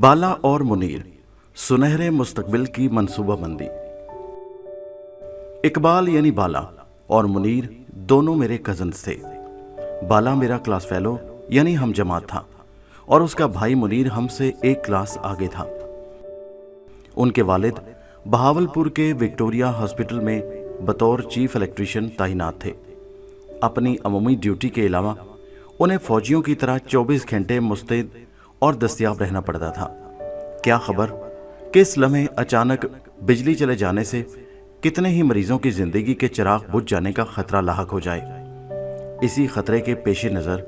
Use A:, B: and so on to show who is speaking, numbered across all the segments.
A: बाला और मुनीर, सुनहरे मुस्तकबिल की मंसूबा बंदी। इकबाल यानी बाला और मुनीर दोनों मेरे कजन्स थे। बाला मेरा क्लास फेलो यानी हम जमात था और उसका भाई मुनीर हमसे एक क्लास आगे था। उनके वालिद बहावलपुर के विक्टोरिया हॉस्पिटल में बतौर चीफ इलेक्ट्रीशियन तैनात थे। अपनी अमूमी ड्यूटी के अलावा उन्हें फौजियों की तरह 24 घंटे मुस्तैद और दस्तयाब रहना पड़ता था। क्या खबर किस लम्हे अचानक बिजली चले जाने से कितने ही मरीजों की जिंदगी के चिराग बुझ जाने का खतरा लाहक हो जाए। इसी खतरे के पेश नज़र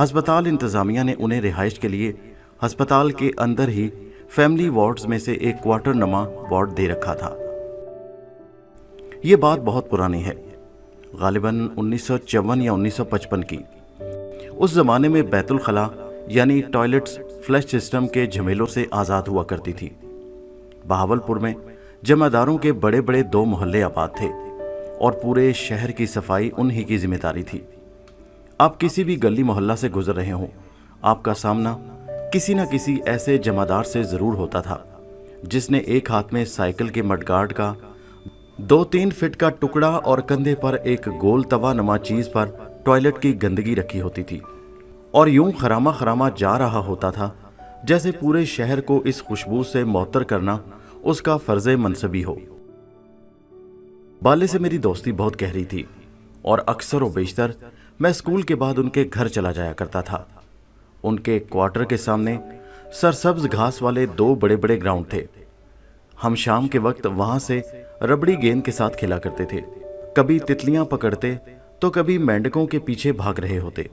A: हस्पताल इंतज़ामिया ने उन्हें रिहाइश के लिए हस्पताल के अंदर ही फैमिली वार्ड्स में से एक क्वार्टर नमा वार्ड दे रखा था। ये बात बहुत पुरानी है, गालिबन 1954 या 1955 की। उस ज़माने में बैतुल खला यानी टॉयलेट्स फ्लश सिस्टम के झमेलों से आज़ाद हुआ करती थी। बहावलपुर में जमादारों के बड़े बड़े 2 मोहल्ले आबाद थे और पूरे शहर की सफाई उन्हीं की जिम्मेदारी थी। आप किसी भी गली मोहल्ला से गुजर रहे हों, आपका सामना किसी न किसी ऐसे जमादार से ज़रूर होता था जिसने एक हाथ में साइकिल के मडगार्ड का 2-3 फीट का टुकड़ा और कंधे पर एक गोल तवा नुमा चीज़ पर टॉयलेट की गंदगी रखी होती थी और यूं खरामा खरामा जा रहा होता था जैसे पूरे शहर को इस खुशबू से मुअत्तर करना उसका फर्ज मनसबी हो। बाले से मेरी दोस्ती बहुत गहरी थी और अक्सर व बेशतर मैं स्कूल के बाद उनके घर चला जाया करता था। उनके क्वार्टर के सामने सरसब्ज घास वाले 2 बड़े बड़े ग्राउंड थे। हम शाम के वक्त वहां से रबड़ी गेंद के साथ खेला करते थे। कभी तितलियां पकड़ते तो कभी मेंढकों के पीछे भाग रहे होते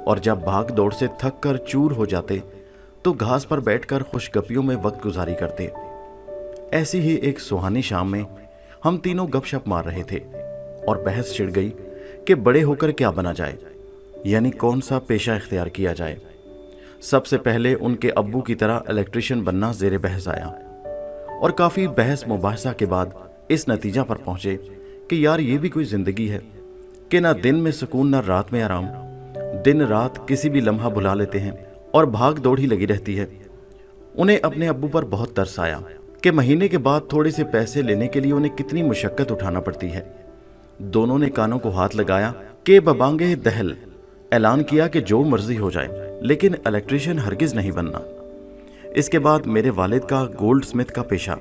A: और जब भाग दौड़ से थक कर चूर हो जाते तो घास पर बैठकर खुशगपियों में वक्त गुजारी करते। ऐसी ही एक सुहानी शाम में हम तीनों गपशप मार रहे थे और बहस छिड़ गई कि बड़े होकर क्या बना जाए, यानी कौन सा पेशा इख्तियार किया जाए। सबसे पहले उनके अब्बू की तरह इलेक्ट्रिशियन बनना जेर बहस आया और काफ़ी बहस मुबाहसा के बाद इस नतीजा पर पहुंचे कि यार ये भी कोई ज़िंदगी है कि ना दिन में सुकून ना रात में आराम। दिन रात किसी भी लम्हा बुला लेते हैं और भाग दौड़ ही लगी रहती है। उन्हें अपने अब्बू पर बहुत तरस आया कि महीने के बाद थोड़े से पैसे लेने के लिए उन्हें कितनी मुशक्कत उठाना पड़ती है। दोनों ने कानों को हाथ लगाया कि बबांगे दहल ऐलान किया कि जो मर्जी हो जाए लेकिन इलेक्ट्रीशियन हरगिज नहीं बनना। इसके बाद मेरे वालिद का गोल्ड स्मिथ का पेशा,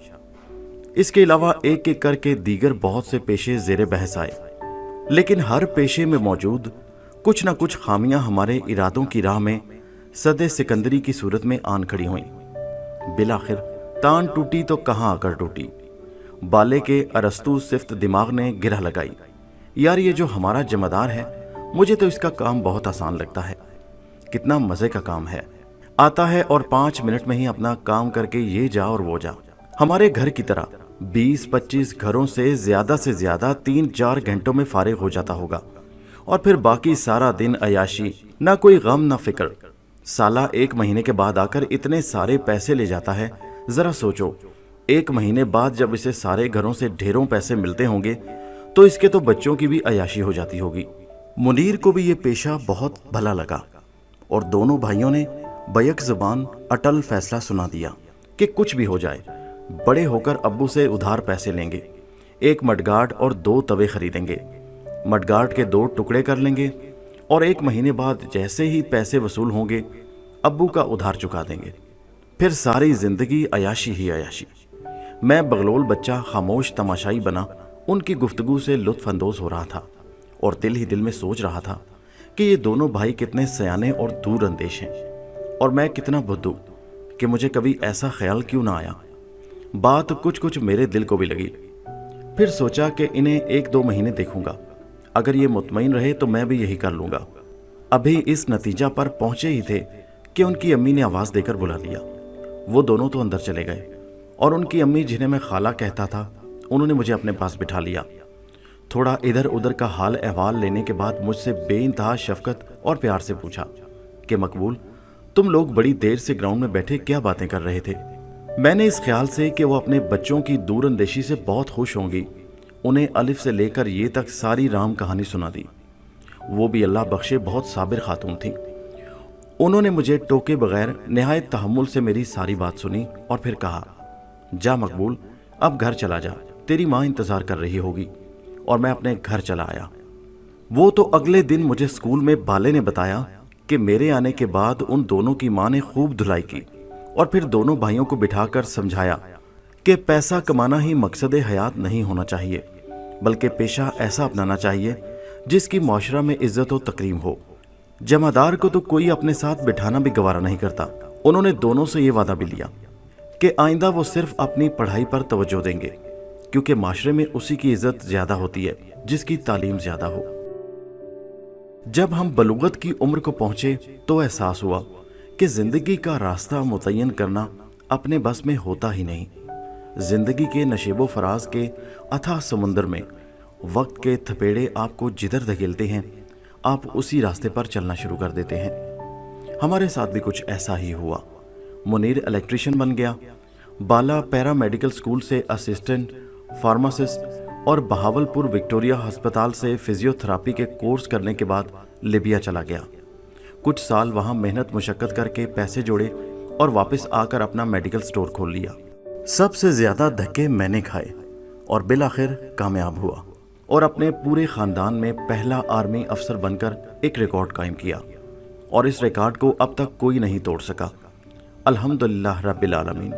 A: इसके अलावा एक एक करके दीगर बहुत से पेशे जेर बहस आए, लेकिन हर पेशे में मौजूद कुछ न कुछ खामियां हमारे इरादों की राह में सदे सिकंदरी की सूरत में आन खड़ी हुई। बिलाखिर तान टूटी तो कहाँ आकर टूटी। बाले के अरस्तु सिफ्त दिमाग ने गिरह लगाई, यार ये जो हमारा जमादार है मुझे तो इसका काम बहुत आसान लगता है। कितना मज़े का काम है, आता है और 5 मिनट में ही अपना काम करके ये जा और वो जा। हमारे घर की तरह 20-25 घरों से ज़्यादा 3-4 घंटों में फारिग हो जाता होगा और फिर बाकी सारा दिन अयाशी, ना कोई गम ना फिक्र। साला 1 महीने के बाद आकर इतने सारे पैसे ले जाता है। ज़रा सोचो, 1 महीने बाद जब इसे सारे घरों से ढेरों पैसे मिलते होंगे तो इसके तो बच्चों की भी अयाशी हो जाती होगी। मुनीर को भी ये पेशा बहुत भला लगा और दोनों भाइयों ने बैक ज़बान अटल फैसला सुना दिया कि कुछ भी हो जाए बड़े होकर अब्बू से उधार पैसे लेंगे, 1 मडगार्ड और 2 तवे खरीदेंगे, मडगार्ड के 2 टुकड़े कर लेंगे और 1 महीने बाद जैसे ही पैसे वसूल होंगे अब्बू का उधार चुका देंगे। फिर सारी जिंदगी अयाशी ही अयाशी। मैं बगलोल बच्चा खामोश तमाशाई बना उनकी गुफ्तगू से लुत्फ अंदोज हो रहा था और दिल ही दिल में सोच रहा था कि ये दोनों भाई कितने सयाने और दूर अंदेश हैं और मैं कितना बुद्धू कि मुझे कभी ऐसा ख्याल क्यों ना आया। बात कुछ कुछ मेरे दिल को भी लगी। फिर सोचा कि इन्हें 1-2 महीने देखूंगा, अगर ये मुतमईन रहे तो मैं भी यही कर लूँगा। अभी इस नतीजा पर पहुँचे ही थे कि उनकी अम्मी ने आवाज़ देकर बुला लिया। वो दोनों तो अंदर चले गए और उनकी अम्मी, जिन्हें मैं खाला कहता था, उन्होंने मुझे अपने पास बिठा लिया। थोड़ा इधर उधर का हाल अहवाल लेने के बाद मुझसे बेइंतहा शफकत और प्यार से पूछा कि मकबूल, तुम लोग बड़ी देर से ग्राउंड में बैठे क्या बातें कर रहे थे। मैंने इस ख्याल से कि वो अपने बच्चों की दूरअंदेशी से बहुत खुश होंगी उन्हें अलिफ से लेकर ये तक सारी राम कहानी सुना दी। वो भी अल्लाह बख्शे बहुत साबिर खातून थी انہوں نے مجھے ٹوکے بغیر نہایت تحمل سے میری ساری بات سنی اور پھر کہا، جا مقبول، اب گھر چلا جا، تیری ماں انتظار کر رہی ہوگی۔ اور میں اپنے گھر چلا آیا۔ وہ تو اگلے دن مجھے اسکول میں بالے نے بتایا کہ میرے آنے کے بعد ان دونوں کی ماں نے خوب دھلائی کی اور پھر دونوں بھائیوں کو بٹھا کر سمجھایا کہ پیسہ کمانا ہی مقصد حیات نہیں ہونا چاہیے، بلکہ پیشہ ایسا اپنانا چاہیے جس کی معاشرہ میں عزت و تکریم ہو۔ جمعدار کو تو کوئی اپنے ساتھ بٹھانا بھی گوارا نہیں کرتا۔ انہوں نے دونوں سے یہ وعدہ بھی لیا کہ آئندہ وہ صرف اپنی پڑھائی پر توجہ دیں گے، کیونکہ معاشرے میں اسی کی عزت زیادہ ہوتی ہے جس کی تعلیم زیادہ ہو۔ جب ہم بلوغت کی عمر کو پہنچے تو احساس ہوا کہ زندگی کا راستہ متعین کرنا اپنے بس میں ہوتا ہی نہیں۔ زندگی کے نشیب و فراز کے اتھاہ سمندر میں وقت کے تھپیڑے آپ کو جدھر دھکیلتے ہیں، آپ اسی راستے پر چلنا شروع کر دیتے ہیں۔ ہمارے ساتھ بھی کچھ ایسا ہی ہوا۔ منیر الیکٹریشین بن گیا، بالا پیرا میڈیکل سکول سے اسسٹنٹ فارماسسٹ اور بہاول پور وکٹوریہ ہسپتال سے فزیو تھراپی کے کورس کرنے کے بعد لیبیا چلا گیا۔ کچھ سال وہاں محنت مشقت کر کے پیسے جوڑے اور واپس آ کر اپنا میڈیکل سٹور کھول لیا۔ سب سے زیادہ دھکے میں نے کھائے اور بالآخر کامیاب ہوا اور اپنے پورے خاندان میں پہلا آرمی افسر بن کر ایک ریکارڈ قائم کیا، اور اس ریکارڈ کو اب تک کوئی نہیں توڑ سکا۔ الحمدللہ رب العالمین۔